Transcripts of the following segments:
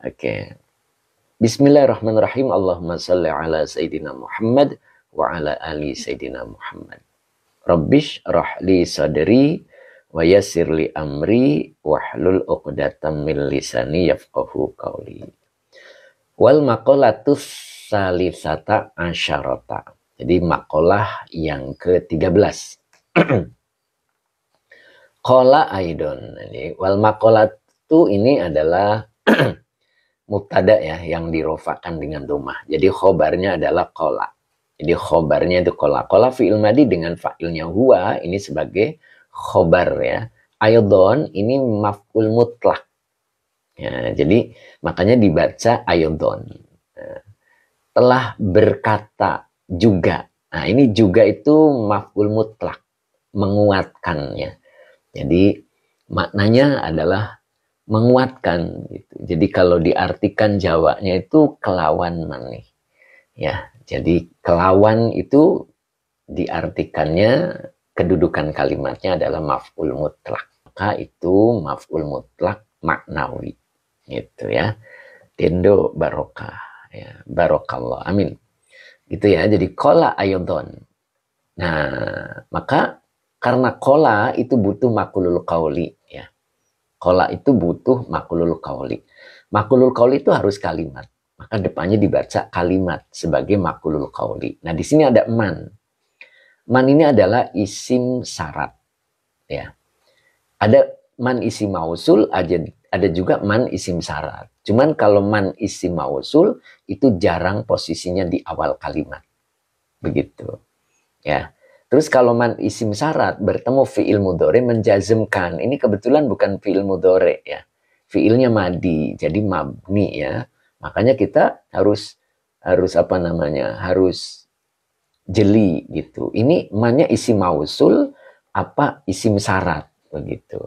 Oke. Bismillahirrahmanirrahim. Allahumma salli ala Sayyidina Muhammad wa ala ali Sayyidina Muhammad. Rabbish rahli sadri wa yassir li amri wahlul 'uqdatam min lisani yafqahu qawli. Wal maqalatus salisata asyarata. Jadi maqalah yang ke-13. Qala aidon. Wal maqalatu ini adalah mubtada ya, yang dirofakan dengan domah. Jadi khobarnya adalah qala. Jadi khobarnya itu qala. Qala fi'il madi dengan fa'ilnya huwa, ini sebagai khobar ya. Aidon ini maf'ul mutlak. Ya, jadi makanya dibaca aidon. Telah berkata juga. Nah, ini juga itu maf'ul mutlak, menguatkan ya. Jadi maknanya adalah menguatkan gitu. Jadi kalau diartikan Jawanya itu kelawan maneh. Ya, jadi kelawan itu diartikannya kedudukan kalimatnya adalah maf'ul mutlak. Maka itu maf'ul mutlak maknawi. Gitu ya. Tendo barokah ya, barokallah. Amin. Gitu ya. Jadi qala aidon. Nah, maka karena qala itu butuh maqulul qauli ya. Qala itu butuh maqulul qauli. Maqulul qauli itu harus kalimat. Maka depannya dibaca kalimat sebagai maqulul qauli. Nah, di sini ada man. Man ini adalah isim syarat ya. Ada man isim mausul, ada juga man isim syarat. Cuman kalau man isim mausul itu jarang posisinya di awal kalimat. Begitu. Ya. Terus kalau man isim syarat bertemu fi'il mudhari menjazmkan. Ini kebetulan bukan fi'il mudhari ya. Fi'ilnya madi, jadi mabni ya. Makanya kita harus apa namanya? Harus jeli gitu. Ini mannya isim mausul apa isim syarat begitu.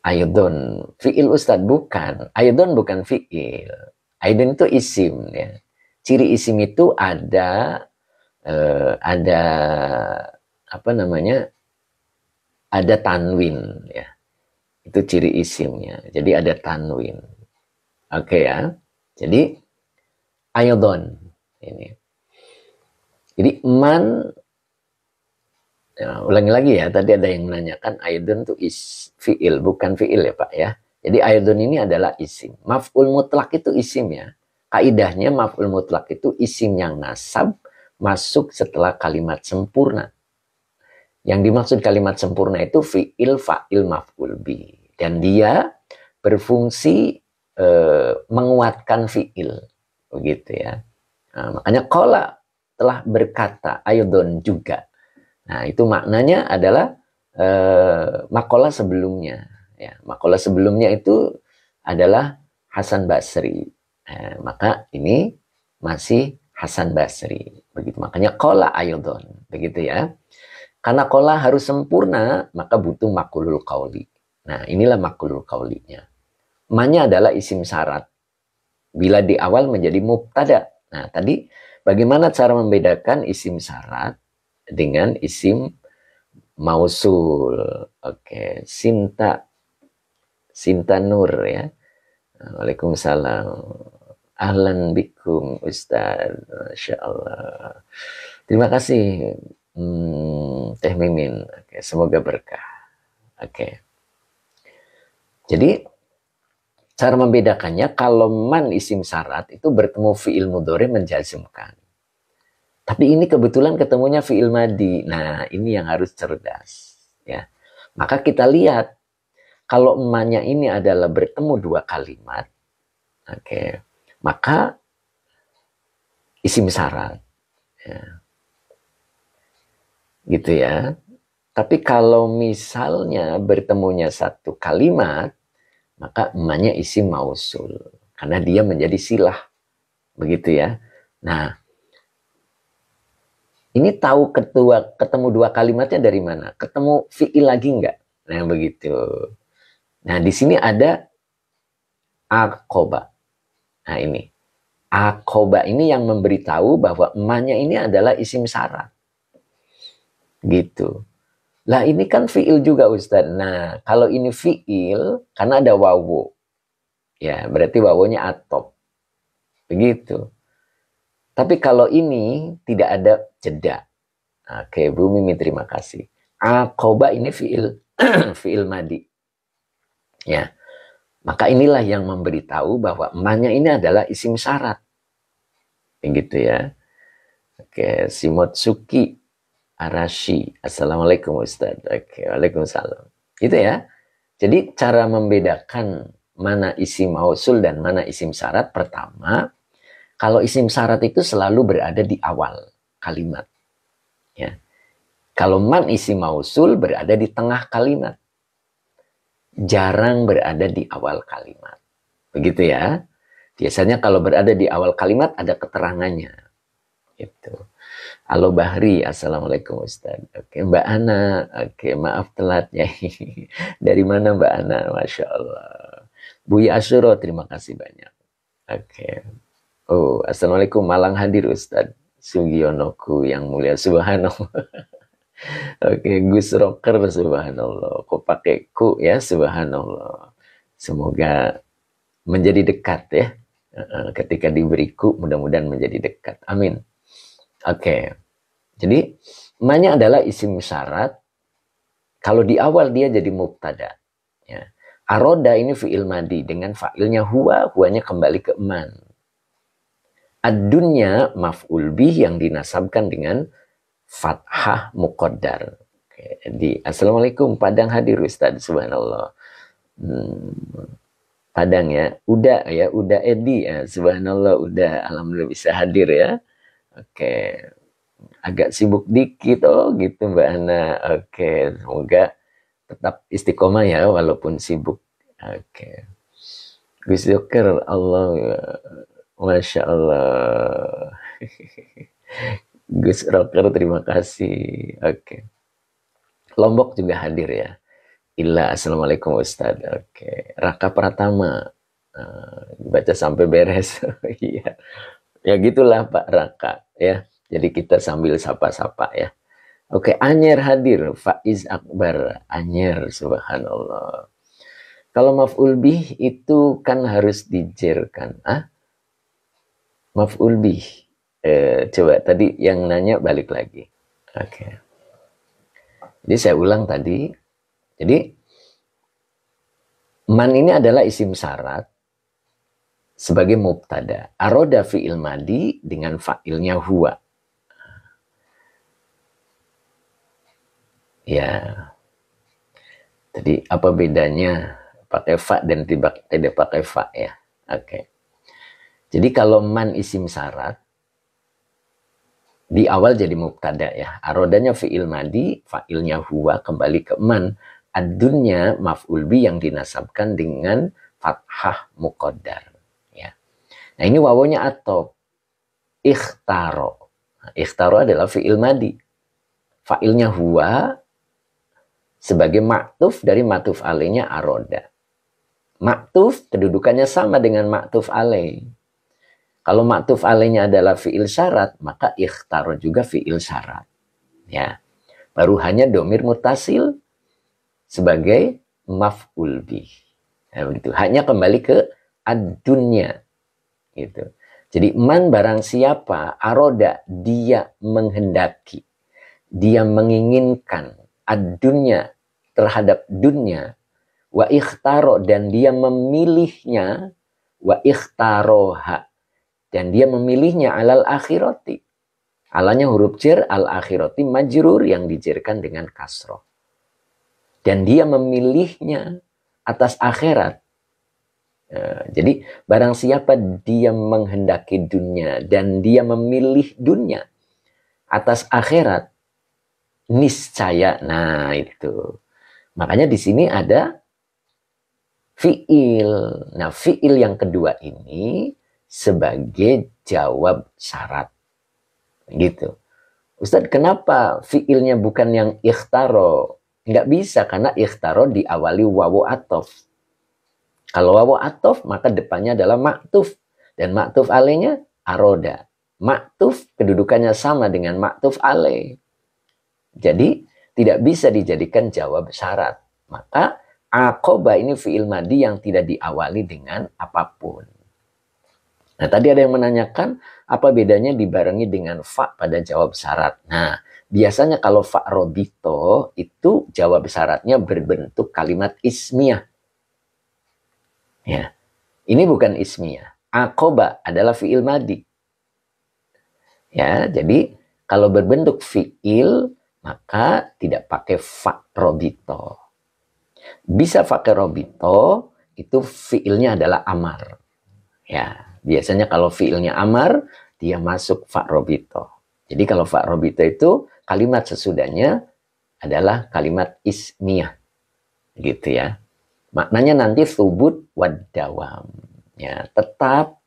Aidon, fi'il Ustadz bukan. Aidon bukan fi'il. Aidon itu isim ya. Ciri isim itu ada apa namanya, ada tanwin ya, itu ciri isimnya. Jadi ada tanwin. Oke ya. Jadi aidon ini. Jadi man ya, ulangi lagi ya, tadi ada yang menanyakan aidon itu fi'il, bukan fi'il ya Pak ya. Jadi aidon ini adalah isim. Maf'ul mutlak itu isim ya. Kaidahnya maf'ul mutlak itu isim yang nasab masuk setelah kalimat sempurna. Yang dimaksud kalimat sempurna itu fi'il, fa'il, maf'ul bi. Dan dia berfungsi menguatkan fi'il. Begitu ya. Nah, makanya qala telah berkata, aidon juga. Nah, itu maknanya adalah maqala sebelumnya. Ya, maqala sebelumnya itu adalah Hasan Basri. Maka ini masih Hasan Basri. Begitu, makanya qala aidon. Begitu ya. Karena qala harus sempurna, maka butuh maqulul qauli. Nah, inilah maqulul qaulinya. Ma-nya adalah isim syarat. Bila di awal menjadi mubtada. Nah, tadi bagaimana cara membedakan isim syarat dengan isim mausul? Oke, Sinta Nur ya. Waalaikumsalam. Ahlan bikum Ustaz. Masya Allah. Terima kasih Teh Mimin. Oke, semoga berkah. Oke. Jadi cara membedakannya, kalau man isim syarat itu bertemu fi'il mudhari menjazmkan. Tapi ini kebetulan ketemunya fi'il madi. Nah, ini yang harus cerdas ya. Maka kita lihat kalau emannya ini adalah bertemu dua kalimat. Oke. Maka isim syarat ya. Gitu ya. Tapi kalau misalnya bertemunya satu kalimat, maka emannya isim mausul karena dia menjadi silah. Begitu ya. Nah, ini tahu ketemu dua kalimatnya dari mana? Ketemu fi'il lagi enggak? Nah, begitu. Nah, di sini ada aqoba. Nah, ini. Aqoba ini yang memberitahu bahwa emannya ini adalah isim syarat. Gitu. Lah, ini kan fi'il juga Ustaz. Nah, kalau ini fi'il, karena ada wawu. Ya, berarti wawonya atop. Begitu. Tapi kalau ini tidak ada jeda. Oke, Bu Mimi terima kasih. Aqoba ini fiil fiil madi. Ya. Maka inilah yang memberitahu bahwa emannya ini adalah isim syarat. Begitu ya. Oke, Simotsuki Arashi. Assalamualaikum Ustaz. Oke, waalaikumsalam. Gitu ya. Jadi cara membedakan mana isim mausul dan mana isim syarat, pertama, kalau isim syarat itu selalu berada di awal kalimat. Ya. Kalau man isim mausul berada di tengah kalimat. Jarang berada di awal kalimat. Begitu ya. Biasanya kalau berada di awal kalimat ada keterangannya. Gitu. Halo Bahri, Assalamualaikum Ustaz. Oke, Mbak Ana. Oke, maaf telat ya. Dari mana Mbak Ana? Masya Allah. Buya Asyuro, terima kasih banyak. Oke. Oh, Assalamualaikum, malang hadir Ustaz. Sugionoku yang mulia, subhanallah. Oke, Gus Rocker, subhanallah. Kok pakai ku ya, subhanallah. Semoga menjadi dekat ya. Ketika diberi ku, mudah-mudahan menjadi dekat. Amin. Oke. Jadi, ma-nya adalah isim syarat. Kalau di awal dia jadi mubtada. Ya. Aroda ini fi'il madi. Dengan fa'ilnya huwa, huwanya kembali ke man. Ad-dunya maf'ul bih yang dinasabkan dengan fathah muqaddar. Oke. Assalamualaikum, Padang hadir Ustaz, subhanallah. Padang ya, udah Edi ya, subhanallah, udah, alhamdulillah bisa hadir ya. Oke. Agak sibuk dikit, oh gitu Mbak Ana. Oke, semoga tetap istiqomah ya walaupun sibuk. Oke. Gus Joker, Allah, Masya Allah. Gus Rocker, terima kasih. Oke. Lombok juga hadir ya. Illa, assalamualaikum Ustaz. Oke. Raka Pratama, baca sampai beres. Iya. Ya gitulah Pak Raka ya. Jadi kita sambil sapa-sapa ya. Oke, Anyer hadir. Faiz Akbar. Anyer, subhanallah. Kalau maf'ul bih itu kan harus dijerkan. Maf'ul bih. Coba tadi yang nanya balik lagi. Oke. Jadi saya ulang tadi. Jadi man ini adalah isim syarat sebagai mubtada. Aroda fi'il madi dengan fa'ilnya huwa. Ya, jadi apa bedanya pakai fa dan tidak pakai fa ya? Oke. Jadi kalau man isim syarat di awal jadi mubtada ya. Arodanya fi'il madi, fa'ilnya huwa kembali ke man. Ad-dunya maf'ul bi yang dinasabkan dengan fathah muqaddar ya. Nah, ini wawonya atau ikhtaro. Ikhtaro adalah fi'il madi. Fa'ilnya huwa sebagai maktuf dari maktuf alainya aroda. Maktuf kedudukannya sama dengan maktuf alai. Kalau maktuf alainya adalah fi'il syarat, maka ikhtaro juga fi'il syarat. Ya. Baru hanya domir mutasil sebagai maf'ul bih. Nah, begitu. Hanya kembali ke ad-dunya. Gitu. Jadi man barang siapa, aroda dia menghendaki, dia menginginkan ad-dunya terhadap dunia, wa ikhtaro dan dia memilihnya, wa ikhtaroha dan dia memilihnya alal akhirati. Alanya huruf jar, al akhirati majrur yang dijerkan dengan kasroh. Dan dia memilihnya atas akhirat. Jadi barang siapa dia menghendaki dunia dan dia memilih dunia atas akhirat, niscaya. Nah, itu. Makanya di sini ada fi'il. Nah, fi'il yang kedua ini sebagai jawab syarat. Gitu. Ustadz, kenapa fi'ilnya bukan yang ikhtaro? Nggak bisa, karena ikhtaro diawali wawu atof. Kalau wawu atof, maka depannya adalah maktuf. Dan maktuf alainya aroda. Maktuf kedudukannya sama dengan maktuf alaih. Jadi tidak bisa dijadikan jawab syarat. Maka Aqoba ini fi'il madi yang tidak diawali dengan apapun. Nah, tadi ada yang menanyakan apa bedanya dibarengi dengan fa pada jawab syarat. Nah, biasanya kalau fa robito itu jawab syaratnya berbentuk kalimat ismiyah. Ya, ini bukan ismiyah. Aqoba adalah fi'il madi. Ya, jadi kalau berbentuk fi'il maka tidak pakai fa robito. Bisa pakai robito itu fi'ilnya adalah amar. Ya, biasanya kalau fi'ilnya amar, dia masuk fa robito. Jadi kalau fa robito itu kalimat sesudahnya adalah kalimat ismiyah. Gitu ya. Maknanya nanti subut wadawam. Ya, tetap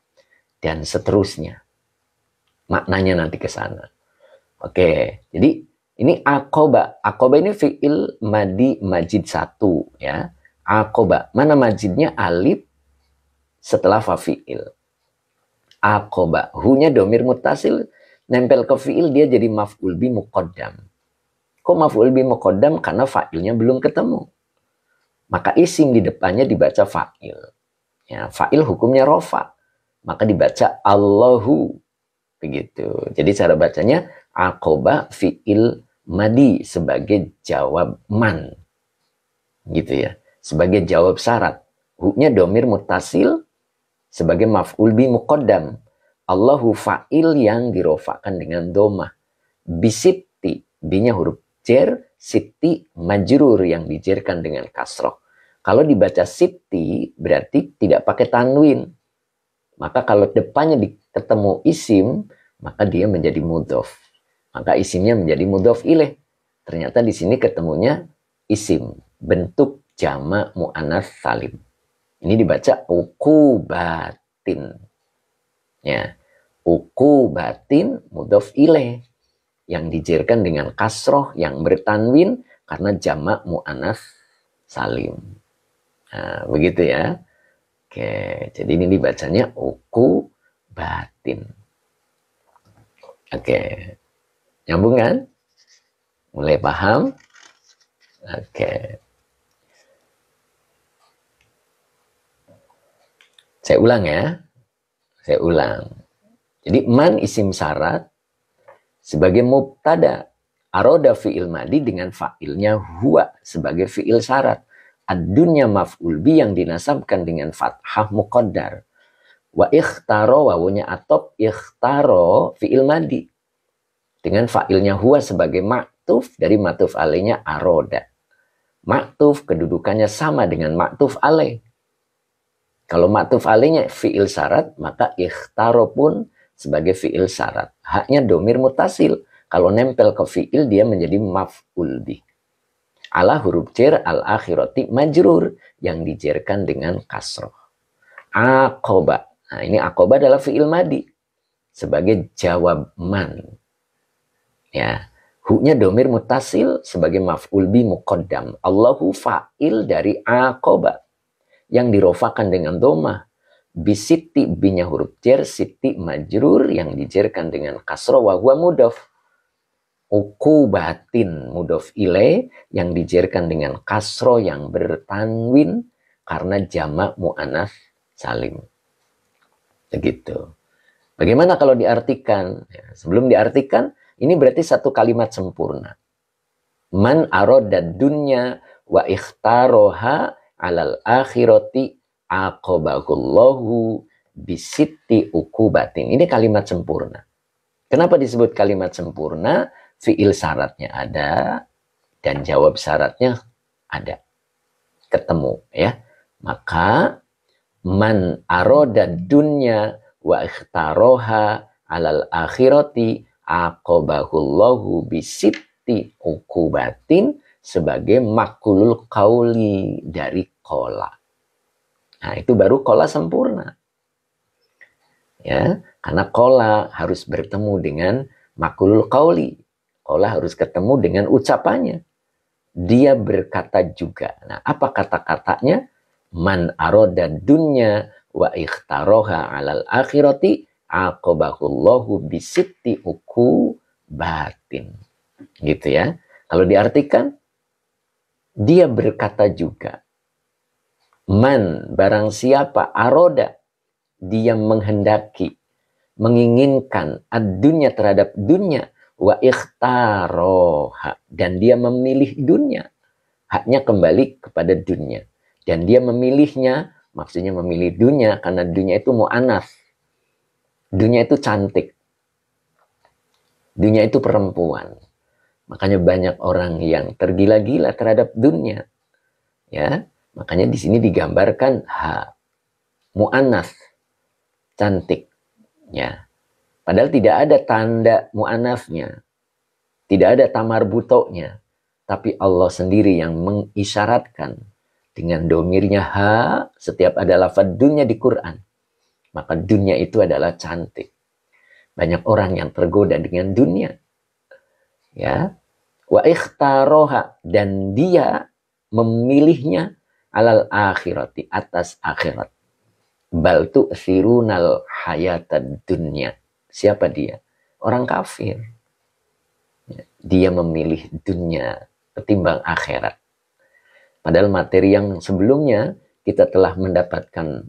dan seterusnya. Maknanya nanti ke sana. Oke, jadi ini akoba. Akoba ini fi'il madi majid 1 ya. Akoba. Mana majidnya? Alif setelah fa fi'il. Aqoba. Hu-nya domir mutasil. Nempel ke fi'il dia jadi maf'ul bi muqaddam. Kok maf'ul bi muqaddam? Karena fa'ilnya belum ketemu. Maka isim di depannya dibaca fa'il. Ya, fa'il hukumnya rofa. Maka dibaca Allahu. Begitu. Jadi cara bacanya aqoba fi'il madi sebagai jawab man. Gitu ya. Sebagai jawab syarat. Hu-nya domir mutasil sebagai maf'ul bi muqaddam. Allahu fa'il yang dirofakan dengan domah. Bisiti, B-nya huruf jer, siti majrur yang dijerkan dengan kasroh. Kalau dibaca siti berarti tidak pakai tanwin. Maka kalau depannya ketemu isim, maka dia menjadi mudhof. Maka isimnya menjadi mudhof ilaih. Ternyata di sini ketemunya isim, bentuk jama' mu'anats salim. Ini dibaca uqubatin. Ya. Uqubatin mudhof ilaih yang dijerkan dengan kasroh yang bertanwin karena jamak mu'anats salim. Nah, begitu ya. Oke, jadi ini dibacanya uqubatin. Oke. Nyambung kan? Mulai paham? Oke. Saya ulang ya. Saya ulang. Jadi man isim syarat sebagai mubtada. Aroda fi'il madi dengan fa'ilnya huwa sebagai fi'il syarat. Ad-dunya maf'ul bi yang dinasabkan dengan fathah muqaddar. Wa ikhtaro wawunya atop ikhtaro fi'il madi. Dengan fa'ilnya huwa sebagai maktuf dari maktuf alaihnya aroda. Maktuf kedudukannya sama dengan maktuf alaih. Kalau maktuf alaihnya fi'il syarat, maka ikhtaro pun sebagai fi'il syarat. Haknya domir mutasil. Kalau nempel ke fi'il, dia menjadi maf'ul bih. Ala huruf jer al-akhirati majrur yang dijerkan dengan kasroh. Aqoba. Nah, ini aqoba adalah fi'il madi. Sebagai jawab man. Ya. Hu-nya domir mutasil sebagai maf'ul bih muqaddam. Allahu fa'il dari aqoba. Yang dirofakan dengan domah. Bisiti binya huruf jer, siti majrur yang dijerkan dengan kasroh wa huwa mudhof. Uqubatin mudhof ilaih yang dijerkan dengan kasroh yang bertanwin karena jamak mu'anats salim. Begitu. Bagaimana kalau diartikan? Ya, sebelum diartikan, ini berarti satu kalimat sempurna. Man arodad dunya wa ikhtaroha alal akhirati aqobahullahu bisitti uqubatin. Ini kalimat sempurna. Kenapa disebut kalimat sempurna? Fi'il syaratnya ada dan jawab syaratnya ada. Ketemu ya. Maka man aroda dunya wa ikhtaroha alal akhirati aqobahullahu bisitti uqubatin sebagai makulul qauli dari kola. Nah, itu baru kola sempurna. Ya, karena kola harus bertemu dengan makulul qauli. Kola harus ketemu dengan ucapannya. Dia berkata juga. Nah, apa kata-katanya? Man aroda dunya wa ikhtaroha alal akhirati aqobahullahu bisitti uqubatin. Gitu ya. Kalau diartikan, dia berkata juga. Man, barang siapa, aroda, dia menghendaki, menginginkan ad-dunya terhadap dunia, wa ikhtaroha, dan dia memilih dunia, haknya kembali kepada dunia. Dan dia memilihnya, maksudnya memilih dunia, karena dunia itu mu'anats. Dunia itu cantik. Dunia itu perempuan. Makanya banyak orang yang tergila-gila terhadap dunia. Ya, makanya di sini digambarkan mu'anats, cantik. Ya. Padahal tidak ada tanda mu'anatsnya. Tidak ada tamar butoknya. Tapi Allah sendiri yang mengisyaratkan dengan domirnya setiap ada lafaz dunya di Quran. Maka dunia itu adalah cantik. Banyak orang yang tergoda dengan dunia. Ya. Wa ikhtaroha, dan dia memilihnya alal akhirati, atas akhirat. Bal tu'thirunal hayatad dunya. Siapa dia? Orang kafir. Dia memilih dunia ketimbang akhirat. Padahal materi yang sebelumnya kita telah mendapatkan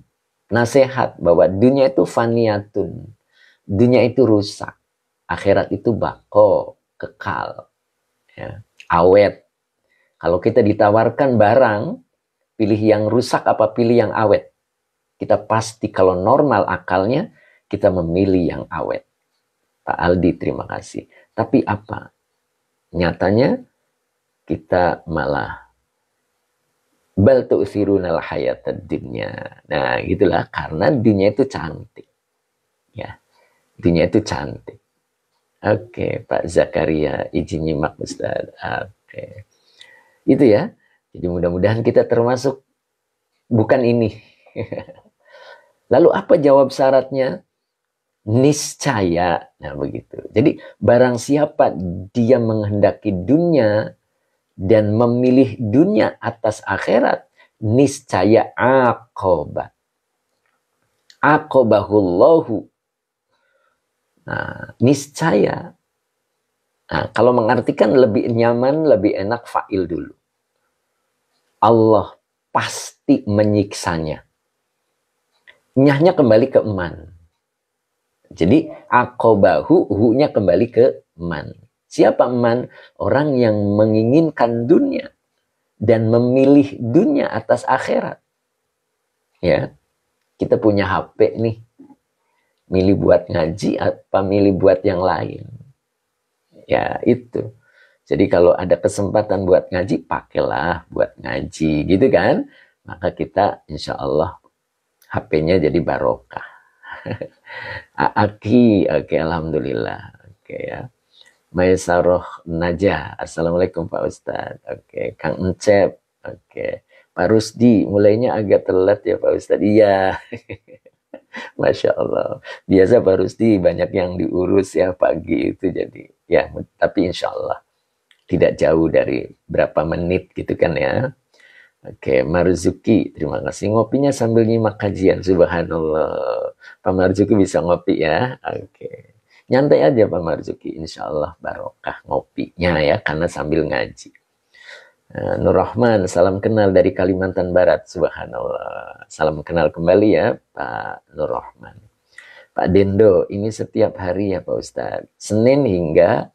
nasihat bahwa dunia itu faniyatun. Dunia itu rusak. Akhirat itu bako, kekal. Ya, awet. Kalau kita ditawarkan barang, pilih yang rusak apa pilih yang awet? Kita pasti kalau normal akalnya, kita memilih yang awet. Pak Aldi, terima kasih. Tapi apa? Nyatanya, kita malah bal tu'thirunal hayatad dunya. Nah, gitulah, karena dunia itu cantik. Ya, dunia itu cantik. Oke, Pak Zakaria, izin nyimak Ustaz. Oke. Itu ya. Jadi mudah-mudahan kita termasuk bukan ini. Lalu apa jawab syaratnya? Niscaya. Nah, begitu. Jadi barang siapa dia menghendaki dunia dan memilih dunia atas akhirat, niscaya aqobahullahu. Nah, niscaya. Nah, kalau mengartikan lebih nyaman, lebih enak fa'il dulu. Allah pasti menyiksanya. Nyahnya kembali ke man. Jadi aqobahu, hu-nya kembali ke man. Siapa man? Orang yang menginginkan dunia dan memilih dunia atas akhirat. Ya, kita punya HP nih. Milih buat ngaji apa milih buat yang lain? Ya, itu. Jadi kalau ada kesempatan buat ngaji, pakailah buat ngaji, gitu kan? Maka kita insya Allah HP-nya jadi barokah. Aki, oke, alhamdulillah. Oke ya. Maisaroh Najah, assalamualaikum Pak Ustadz. Oke, Kang Encep. Oke, Pak Rusdi, mulainya agak telat ya Pak Ustadz. Iya. Masya Allah. Biasa Pak Rusdi banyak yang diurus ya pagi itu, jadi ya, tapi insya Allah tidak jauh dari berapa menit gitu kan ya. Oke, Marzuki, terima kasih. Ngopinya sambil nyimak kajian, subhanallah. Pak Marzuki bisa ngopi ya. Oke. Nyantai aja Pak Marzuki, insya Allah barokah ngopinya ya, karena sambil ngaji. Nur Rahman, salam kenal dari Kalimantan Barat, subhanallah. Salam kenal kembali ya Pak Nur Rahman. Pak Dendo, ini setiap hari ya Pak Ustadz, Senin hingga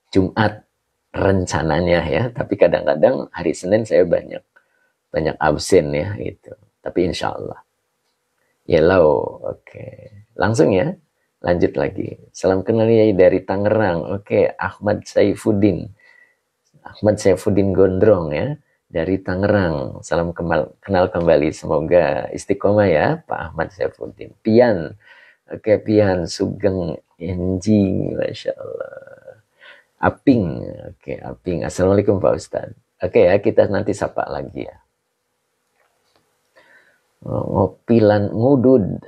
Jumat rencananya ya, tapi kadang-kadang hari Senin saya banyak absen ya gitu. Tapi insya Allah. Yellow, oke. Langsung ya, lanjut lagi. Salam kenal ya dari Tangerang. Oke, Ahmad Saifuddin Gondrong ya, dari Tangerang. Salam kenal kembali. Semoga istiqomah ya Pak Ahmad Saifuddin. Pian, oke, Pian Sugeng Enjing, Masya Allah. Aping, oke, Aping. Assalamualaikum Pak Ustadz. Oke ya, kita nanti sapa lagi ya. Ngopilan ngudud.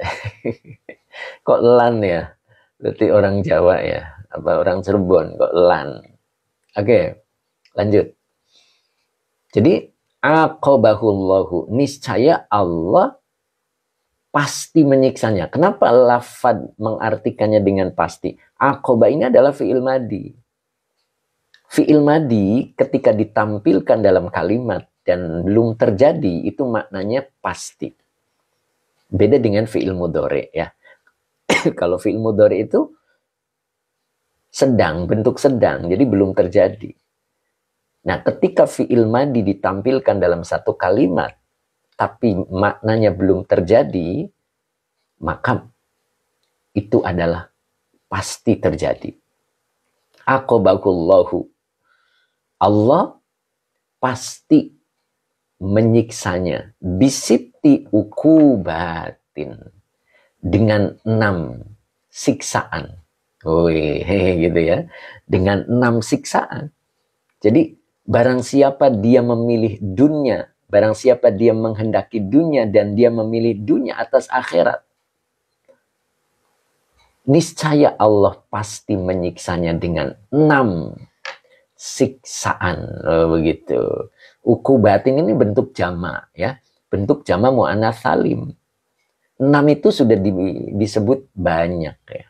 Kok lan ya? Berarti orang Jawa ya? Apa orang Cirebon? Kok lan? Oke, lanjut. Jadi, aqobahullahu, niscaya Allah pasti menyiksanya. Kenapa lafad mengartikannya dengan pasti? Aqobah ini adalah fi'il madi. Fi'il madi ketika ditampilkan dalam kalimat dan belum terjadi itu maknanya pasti. Beda dengan fi'il mudhari ya. Kalau fi'il mudhari itu sedang, bentuk sedang, jadi belum terjadi. Nah, ketika fi'il madi ditampilkan dalam satu kalimat, tapi maknanya belum terjadi, maka itu adalah pasti terjadi. Aqabakullahu. Allah pasti menyiksanya. Bisiti ukubatin. Dengan 6 siksaan. Wih, gitu ya. Dengan 6 siksaan. Jadi, barang siapa dia memilih dunia, barang siapa dia menghendaki dunia dan dia memilih dunia atas akhirat, niscaya Allah pasti menyiksanya dengan 6 siksaan. Begitu. Ukubatin ini bentuk jama ya. Bentuk jama mu'anats salim. 6 itu sudah disebut banyak ya.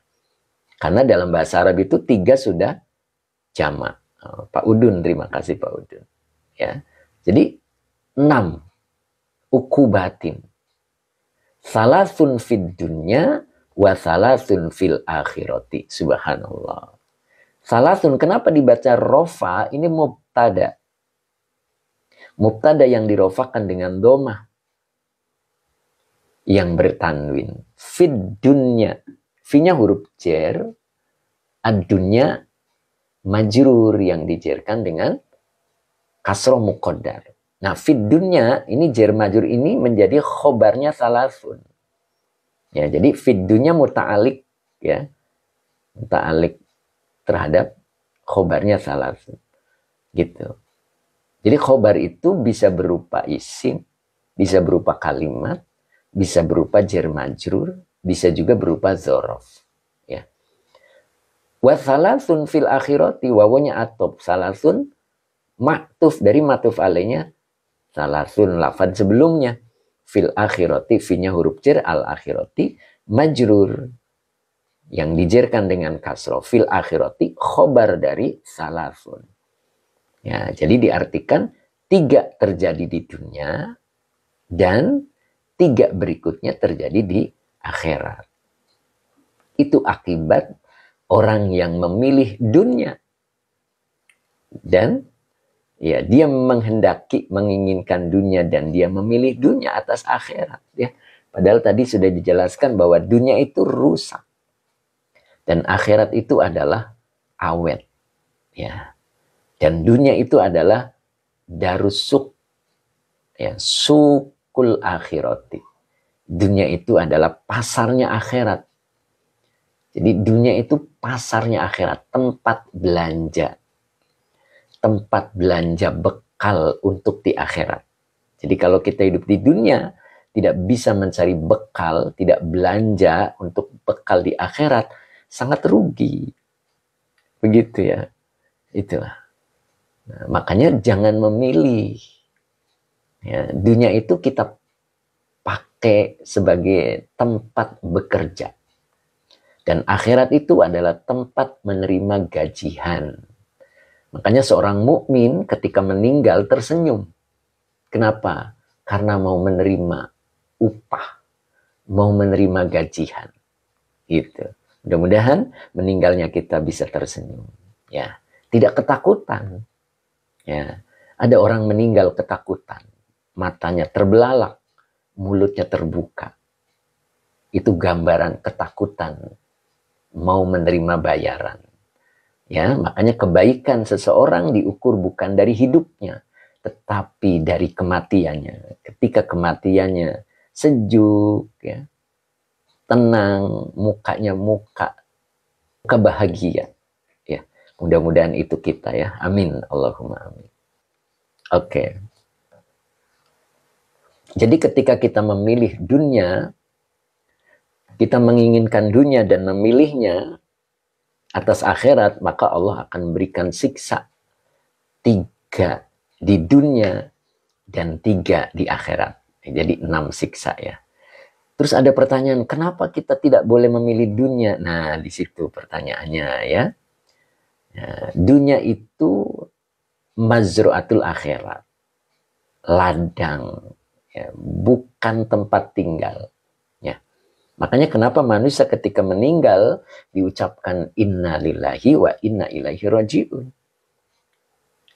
Karena dalam bahasa Arab itu 3 sudah jama. Pak Udun, terima kasih Pak Udun. Ya. Jadi 6 ukubatin. Salasun fid dunya wa salasun fil akhirati. Subhanallah. Salasun, kenapa dibaca rofa? Ini mubtada. Mubtada yang dirofakan dengan domah yang bertanwin. Fid dunya. Fi-nya huruf jer. Ad-dunya majrur yang dijerkan dengan kasroh muqaddar. Nah, fid dunya ini jer majrur ini menjadi khobarnya salasun. Ya, jadi fid dunya muta'alik ya. Muta'alik terhadap khobarnya salasun. Gitu. Jadi khobar itu bisa berupa isim, bisa berupa kalimat, bisa berupa jer majrur, bisa juga berupa dzaraf. Ya. Wa salasun fil akhirati, wawanya atop, salasun maktuf dari matuf alainya salasun lafad sebelumnya. Fil akhirati, fi-nya huruf jer, al akhirati majrur yang dijerkan dengan kasroh. Fil akhirati khobar dari salasun. Ya, jadi diartikan 3 terjadi di dunia dan 3 berikutnya terjadi di akhirat. Itu akibat orang yang memilih dunia dan ya dia menghendaki, menginginkan dunia dan dia memilih dunia atas akhirat ya. Padahal tadi sudah dijelaskan bahwa dunia itu rusak dan akhirat itu adalah awet ya. Dan dunia itu adalah darusuk ya, sukul akhirati. Dunia itu adalah pasarnya akhirat. Jadi dunia itu pasarnya akhirat, tempat belanja. Tempat belanja bekal untuk di akhirat. Jadi kalau kita hidup di dunia, tidak bisa mencari bekal, tidak belanja untuk bekal di akhirat, sangat rugi. Begitu ya. Itulah. Nah, makanya jangan memilih. Ya, dunia itu kita pakai sebagai tempat bekerja. Dan akhirat itu adalah tempat menerima gajian. Makanya seorang mukmin ketika meninggal tersenyum. Kenapa? Karena mau menerima upah, mau menerima gajian. Gitu. Mudah-mudahan meninggalnya kita bisa tersenyum. Ya, tidak ketakutan. Ya, ada orang meninggal ketakutan, matanya terbelalak, mulutnya terbuka. Itu gambaran ketakutan, mau menerima bayaran. Ya, makanya kebaikan seseorang diukur bukan dari hidupnya, tetapi dari kematiannya. Ketika kematiannya sejuk, ya, tenang, mukanya muka bahagia. Ya, mudah-mudahan itu kita ya. Amin. Allahumma amin. Oke. Jadi ketika kita memilih dunia, kita menginginkan dunia dan memilihnya atas akhirat, maka Allah akan memberikan siksa 3 di dunia dan 3 di akhirat. Jadi 6 siksa ya. Terus ada pertanyaan, kenapa kita tidak boleh memilih dunia? Nah, di situ pertanyaannya ya. Dunia itu mazru'atul akhirat. ladang, ya, bukan tempat tinggal. Ya. Makanya kenapa manusia ketika meninggal diucapkan inna lillahi wa inna ilaihi raji'un.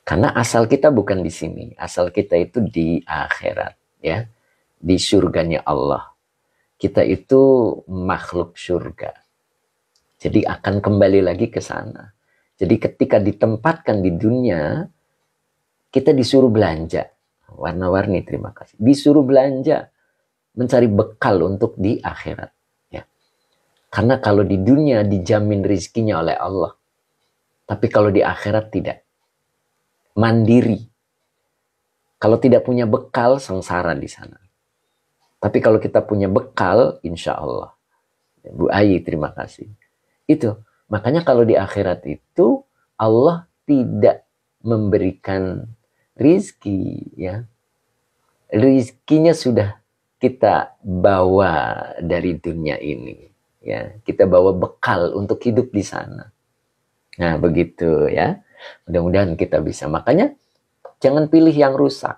Karena asal kita bukan di sini, asal kita itu di akhirat, ya, di surganya Allah. Kita itu makhluk surga. Jadi akan kembali lagi ke sana. Jadi ketika ditempatkan di dunia, kita disuruh belanja. Warna-warni, terima kasih. Disuruh belanja, mencari bekal untuk di akhirat. Ya. Karena kalau di dunia dijamin rizkinya oleh Allah. Tapi kalau di akhirat tidak. Mandiri. Kalau tidak punya bekal, sengsara di sana. Tapi kalau kita punya bekal, insya Allah. Bu Ayi, terima kasih. Itu. Makanya kalau di akhirat itu Allah tidak memberikan rizki, ya. Rizkinya sudah kita bawa dari dunia ini, ya. Kita bawa bekal untuk hidup di sana. Nah, begitu ya. Mudah-mudahan kita bisa. Makanya jangan pilih yang rusak.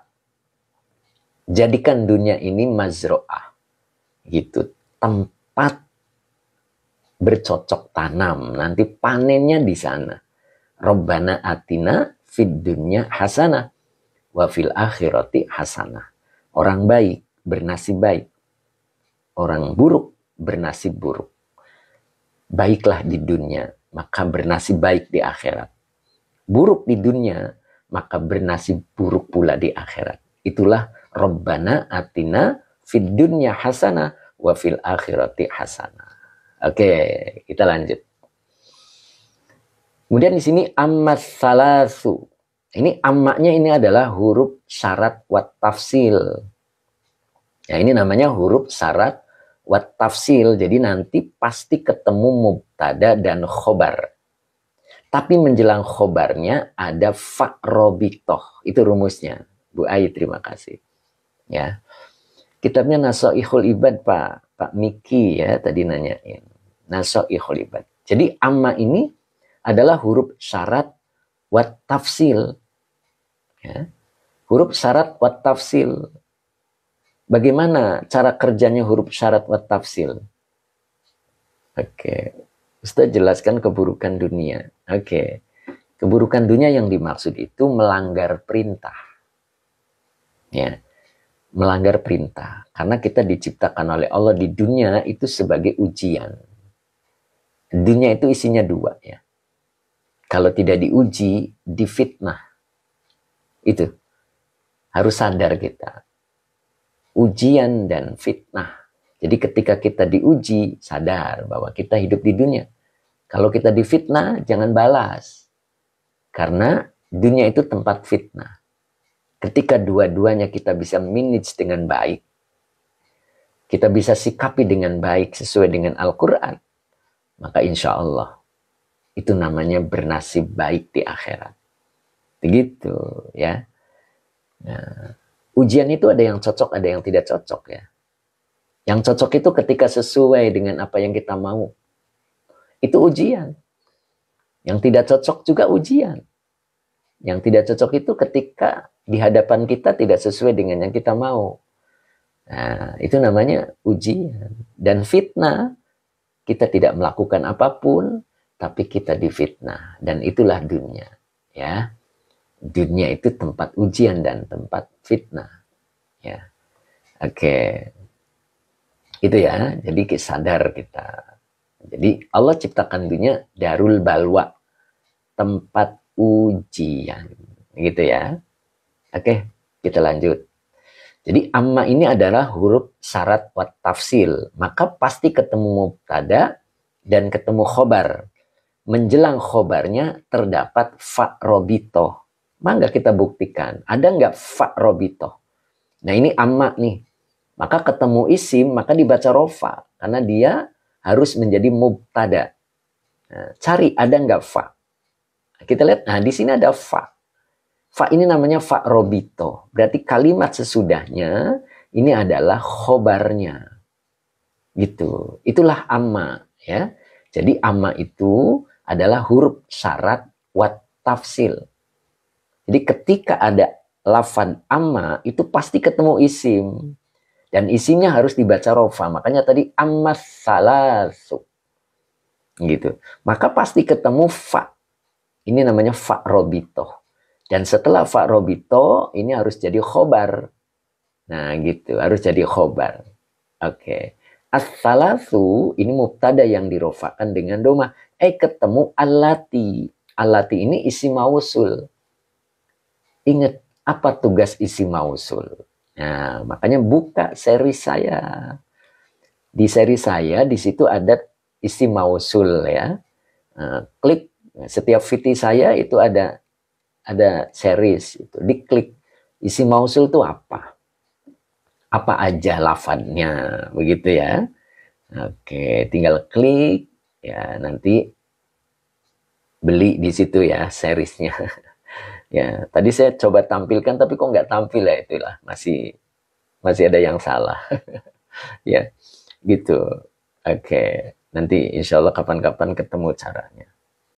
Jadikan dunia ini mazro'ah. Gitu. Tempat bercocok tanam, nanti panennya di sana. Rabbana atina fid dunya hasanah wa fil akhirati hasanah. Orang baik bernasib baik, orang buruk bernasib buruk. Baiklah di dunia, maka bernasib baik di akhirat. Buruk di dunia, maka bernasib buruk pula di akhirat. Itulah Rabbana atina fid dunya hasanah wa fil akhirati hasanah. Oke, kita lanjut. Kemudian di sini ammas salasu. Ini ammaknya ini adalah huruf syarat wat tafsil. Ya, ini namanya huruf syarat wat tafsil. Jadi nanti pasti ketemu mubtada dan khobar. Tapi menjelang khobarnya ada fa robitoh. Itu rumusnya. Bu Ayi, terima kasih. Ya. Kitabnya Nasoihul Ibad, Pak Miki ya tadi nanyain. Nasoihul Ibad. Jadi amma ini adalah huruf syarat wat tafsil. Ya. Huruf syarat wat tafsil. Bagaimana cara kerjanya huruf syarat wat tafsil? Oke. Ustaz jelaskan keburukan dunia. Oke. Keburukan dunia yang dimaksud itu melanggar perintah. Ya. Melanggar perintah. Karena kita diciptakan oleh Allah di dunia itu sebagai ujian. Dunia itu isinya dua ya. Kalau tidak diuji, difitnah. Itu. Harus sadar kita. Ujian dan fitnah. Jadi ketika kita diuji, sadar bahwa kita hidup di dunia. Kalau kita difitnah, jangan balas. Karena dunia itu tempat fitnah. Ketika dua-duanya kita bisa manage dengan baik, kita bisa sikapi dengan baik sesuai dengan Al-Quran, maka insya Allah itu namanya bernasib baik di akhirat. Begitu ya. Nah, ujian itu ada yang cocok, ada yang tidak cocok ya. Yang cocok itu ketika sesuai dengan apa yang kita mau. Itu ujian. Yang tidak cocok juga ujian. Yang tidak cocok itu ketika di hadapan kita tidak sesuai dengan yang kita mau. Nah, itu namanya ujian. Dan fitnah, kita tidak melakukan apapun, tapi kita difitnah. Dan itulah dunia. Ya. Dunia itu tempat ujian dan tempat fitnah. Ya. Oke. Itu ya. Jadi sadar kita. Jadi Allah ciptakan dunia darul balwa. Tempat ujian. Gitu ya. Oke, kita lanjut. Jadi amma ini adalah huruf syarat wat tafsil. Maka pasti ketemu mubtada dan ketemu khobar. Menjelang khobarnya terdapat fa robitoh. Maka kita buktikan. Ada nggak fa robitoh? Nah ini amma nih. Maka ketemu isim, maka dibaca rofa. Karena dia harus menjadi mubtada. Nah, cari ada nggak fa? Kita lihat, nah di sini ada fa. Fa ini namanya fa robito. Berarti kalimat sesudahnya ini adalah khobarnya. Gitu. Itulah amma. Ya. Jadi amma itu adalah huruf syarat wat tafsil. Jadi ketika ada lafad amma itu pasti ketemu isim. Dan isimnya harus dibaca rofa. Makanya tadi ammas salasu. Gitu. Maka pasti ketemu fa. Ini namanya fa robito. Dan setelah fa robito, ini harus jadi khobar. Nah gitu, harus jadi khobar. Oke. As-salasu, ini mubtada yang dirofakan dengan doma. Ketemu alati. Alati ini isim mausul. Ingat, apa tugas isim mausul? Nah, makanya buka seri saya. Di seri saya, di situ ada isim mausul ya. Klik setiap VT saya itu ada series itu. Diklik isim mausul itu apa? Apa aja lafadznya, begitu ya. Oke, tinggal klik ya, nanti beli di situ ya seriesnya. Ya, tadi saya coba tampilkan tapi kok nggak tampil ya, itulah masih ada yang salah. Ya, gitu. Oke, nanti insya Allah kapan-kapan ketemu caranya.